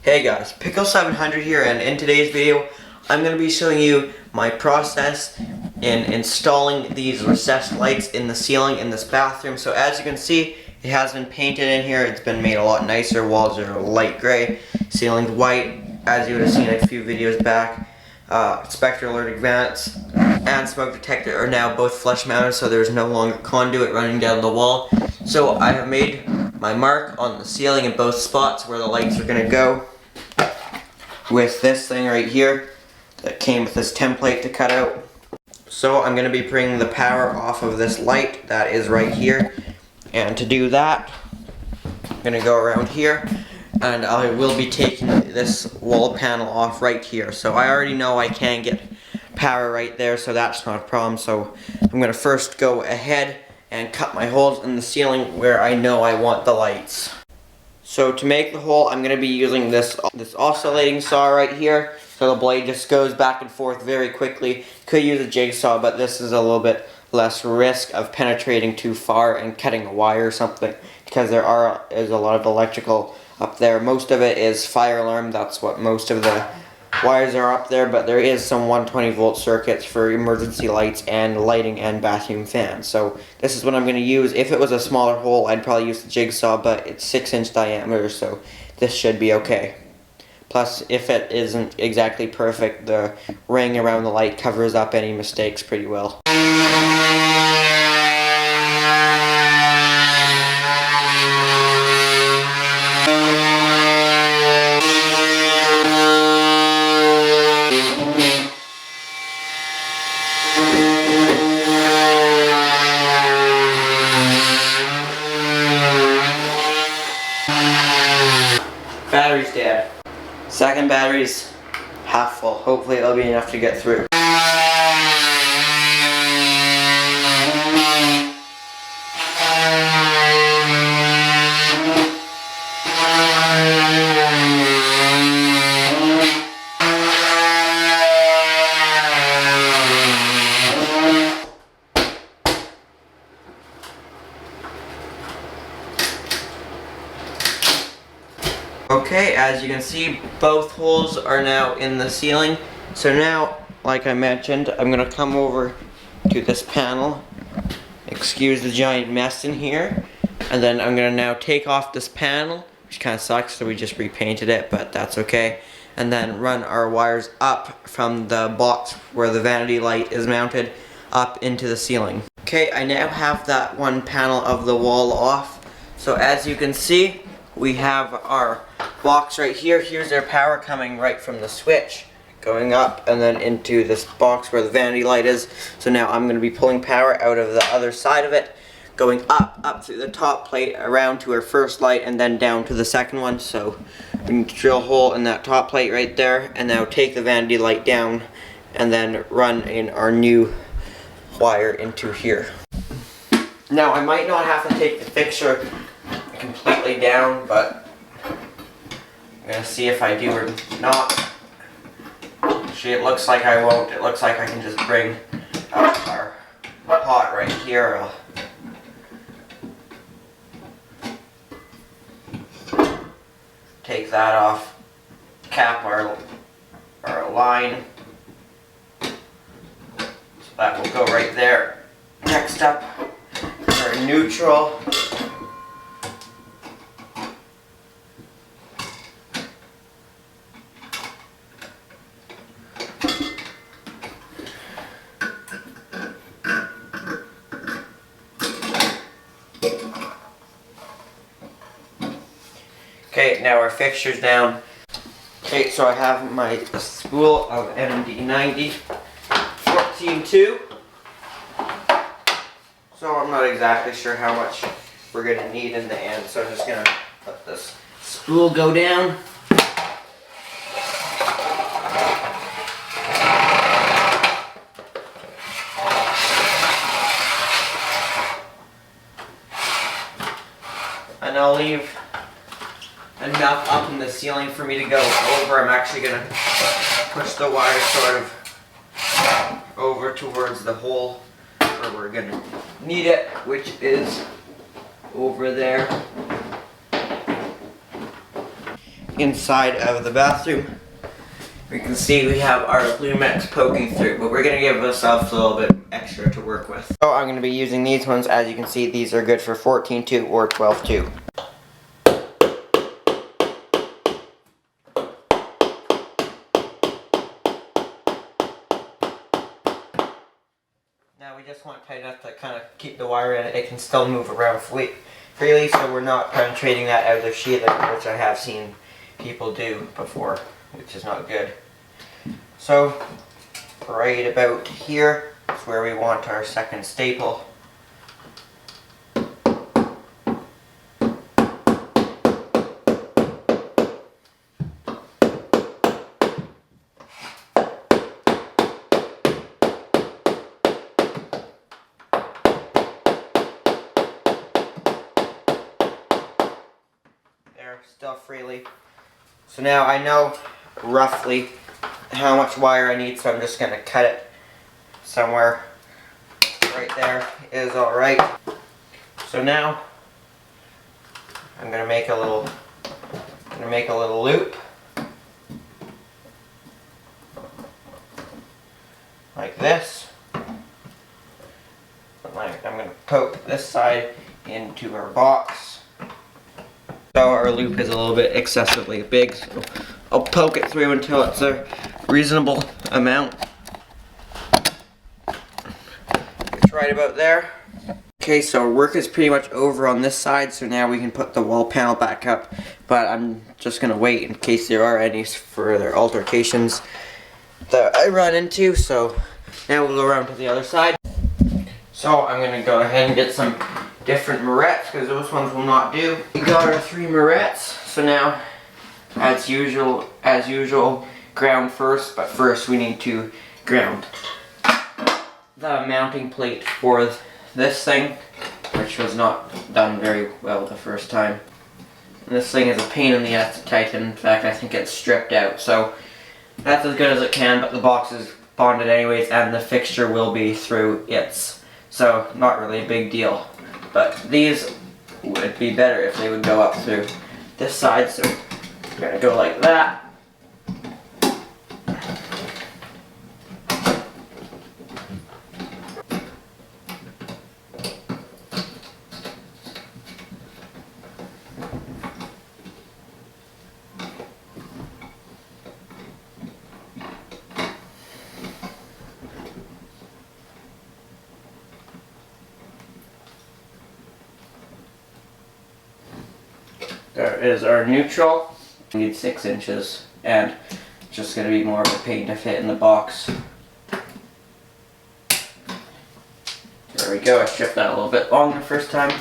Hey guys, Pickle700 here, and in today's video I'm going to be showing you my process in installing these recessed lights in the ceiling in this bathroom. So as you can see, it has been painted in here. It's been made a lot nicer. Walls are light gray, ceiling's white, as you would have seen a few videos back. Spectral alerting vents and smoke detector are now both flush mounted, so there's no longer conduit running down the wall. So I have made my mark on the ceiling in both spots where the lights are going to go with this thing right here that came with this template to cut out. So I'm going to be bringing the power off of this light that is right here, and to do that I'm going to go around here and I will be taking this wall panel off right here. So I already know I can get power right there, so that's not a problem. So I'm going to first go ahead and cut my holes in the ceiling where I know I want the lights. So to make the hole, I'm going to be using this oscillating saw right here, so the blade just goes back and forth very quickly. Could use a jigsaw, but this is a little bit less risk of penetrating too far and cutting a wire or something, because there is a lot of electrical up there. Most of it is fire alarm, that's what most of the wires are up there, but there is some 120 volt circuits for emergency lights and lighting and bathroom fans. So this is what I'm going to use. If it was a smaller hole, I'd probably use the jigsaw, but it's 6-inch diameter, so this should be okay. Plus, if it isn't exactly perfect, the ring around the light covers up any mistakes pretty well. Battery's dead. Second battery's half full. Hopefully it'll be enough to get through. Okay, as you can see, both holes are now in the ceiling. So now, like I mentioned, I'm going to come over to this panel. Excuse the giant mess in here. And then I'm going to now take off this panel, which kind of sucks, so we just repainted it, but that's okay. And then run our wires up from the box where the vanity light is mounted up into the ceiling. Okay, I now have that one panel of the wall off. So as you can see, we have our box right here. Here's our power coming right from the switch, going up and then into this box where the vanity light is. So now I'm going to be pulling power out of the other side of it, going up through the top plate, around to our first light, and then down to the second one. So we need to drill a hole in that top plate right there, and now take the vanity light down, and then run in our new wire into here. Now I might not have to take the fixture completely down, but I'm gonna see if I do or not. Actually, it looks like I won't. It looks like I can just bring up our pot right here. I'll take that off, cap our line, so that will go right there. Next up, our neutral. Okay, now our fixture's down. Okay, so I have my spool of MD90 14.2. So I'm not exactly sure how much we're going to need in the end, so I'm just going to let this spool go down. And I'll leave enough up in the ceiling for me to go over. I'm actually going to push the wire sort of over towards the hole where we're going to need it, which is over there. inside of the bathroom, we can see we have our Lumex poking through, but we're going to give ourselves a little bit extra to work with. So I'm going to be using these ones. As you can see, these are good for 14-2 or 12-2. Now we just want it tight enough to kind of keep the wire in it. It can still move around freely, so we're not penetrating that out of the sheathing, which I have seen people do before, which is not good. So right about here is where we want our second staple. Still freely. So now I know roughly how much wire I need, so I'm just going to cut it somewhere. Right there is alright. So now I'm going to make a little loop like this. I'm going to poke this side into our box. So our loop is a little bit excessively big, so I'll poke it through until it's a reasonable amount. It's right about there. Okay, so our work is pretty much over on this side, so now we can put the wall panel back up, but I'm just going to wait in case there are any further altercations that I run into. So now we'll go around to the other side. So I'm going to go ahead and get some different morettes, because those ones will not do. We got our 3 morettes, so now as usual ground first, but first we need to ground the mounting plate for this thing, which was not done very well the first time. And this thing is a pain in the ass to tighten. In fact, I think it's stripped out, so that's as good as it can, but the box is bonded anyways and the fixture will be through its, so not really a big deal. But these would be better if they would go up through this side, so we're going to go like that. There is our neutral. We need 6 inches, and it's just going to be more of a pain to fit in the box. There we go, I stripped that a little bit long the first time.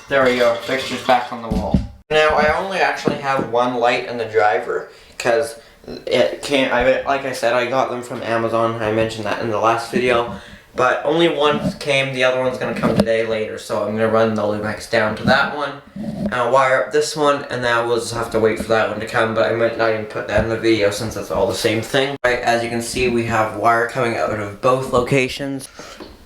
There we go, fixture's back on the wall. Now I only actually have one light in the driver, because it can't, like I said, I got them from Amazon. I mentioned that in the last video, but only one came. The other one's going to come today later, so I'm going to run the Lumex down to that one, and I'll wire up this one, and now we'll just have to wait for that one to come, but I might not even put that in the video since it's all the same thing. Right, as you can see, we have wire coming out of both locations.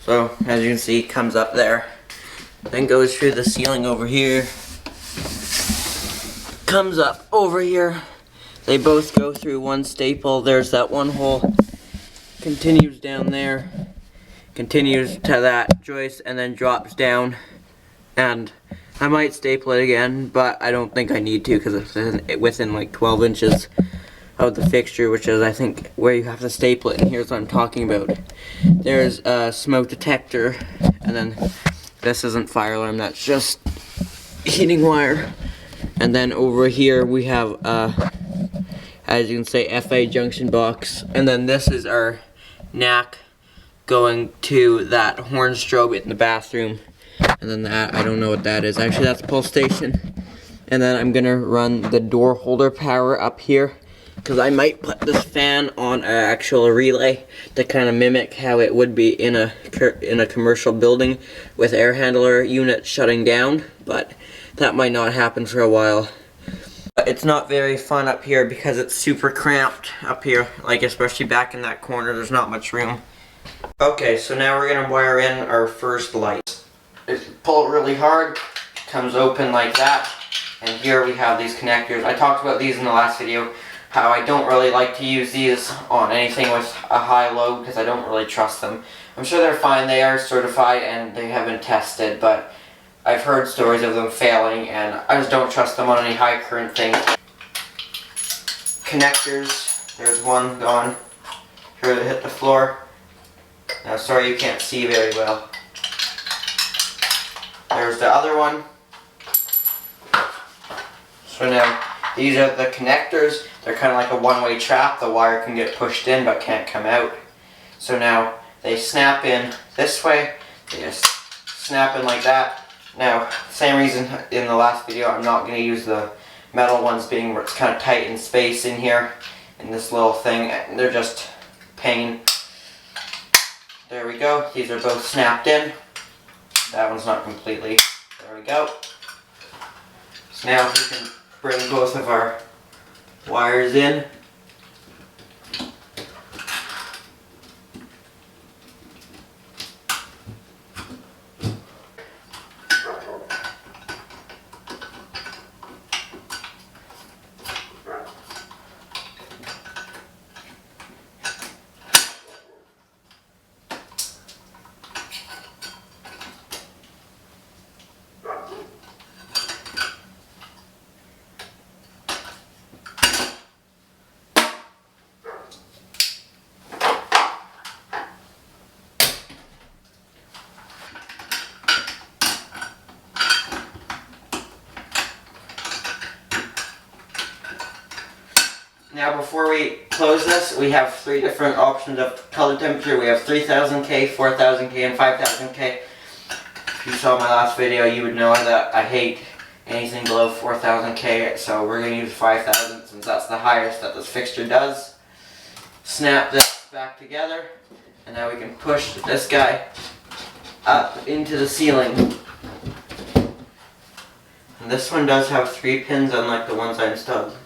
So as you can see, it comes up there, then goes through the ceiling over here, comes up over here. They both go through one staple. There's that one hole, continues down there, continues to that joist, and then drops down. And I might staple it again, but I don't think I need to, because it's within like 12 inches of the fixture, which is I think where you have to staple it. And here's what I'm talking about. There's a smoke detector, and then this isn't fire alarm, that's just heating wire. And then over here we have as you can say, FA junction box, and then this is our NAC going to that horn strobe in the bathroom. And then that, I don't know what that is. Actually, that's a pull station. And then I'm gonna run the door holder power up here, because I might put this fan on an actual relay to kind of mimic how it would be in a commercial building with air handler unit shutting down, but that might not happen for a while. It's not very fun up here because it's super cramped up here, like especially back in that corner, there's not much room. Okay, so now we're gonna wire in our first light. Pull it really hard, comes open like that, and here we have these connectors. I talked about these in the last video, how I don't really like to use these on anything with a high load because I don't really trust them. I'm sure they're fine, they are certified and they have been tested, but I've heard stories of them failing and I just don't trust them on any high current thing. Connectors, there's one gone. Here they hit the floor. Now sorry you can't see very well. There's the other one. So now these are the connectors. They're kind of like a one-way trap. The wire can get pushed in but can't come out. So now they snap in this way. They just snap in like that. Now, same reason in the last video, I'm not going to use the metal ones being where it's kind of tight in space in here, in this little thing. They're just pain. There we go. These are both snapped in. That one's not completely. There we go. So now we can bring both of our wires in. Now before we close this, we have 3 different options of color temperature. We have 3000K, 4000K, and 5000K. If you saw my last video, you would know that I hate anything below 4000K, so we're going to use 5000 since that's the highest that this fixture does. Snap this back together, and now we can push this guy up into the ceiling. And this one does have 3 pins unlike the ones I installed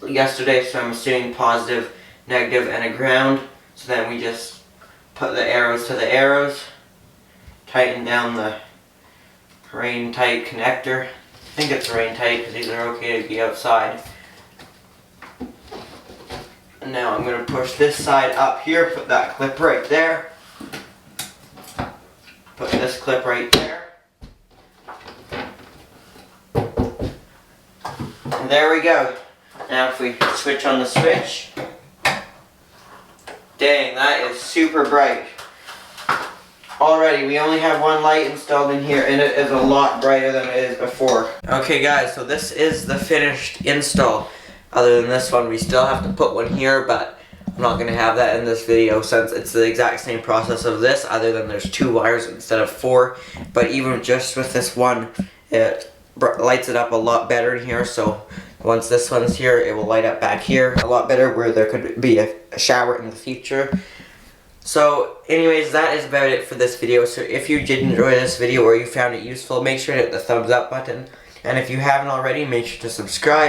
yesterday, so I'm assuming positive, negative, and a ground. So then we just put the arrows to the arrows, tighten down the rain tight connector. I think it's rain tight because these are okay to be outside. And now I'm going to push this side up here, put that clip right there, put this clip right there, and there we go. Now if we switch on the switch, dang, that is super bright. Already, we only have one light installed in here and it is a lot brighter than it is before. Okay guys, so this is the finished install. Other than this one, we still have to put one here, but I'm not going to have that in this video since it's the exact same process of this, other than there's 2 wires instead of 4. But even just with this one, it lights it up a lot better in here, so once this one's here, it will light up back here a lot better where there could be a shower in the future. So anyways, that is about it for this video. So if you did enjoy this video or you found it useful, make sure to hit the thumbs up button. And if you haven't already, make sure to subscribe.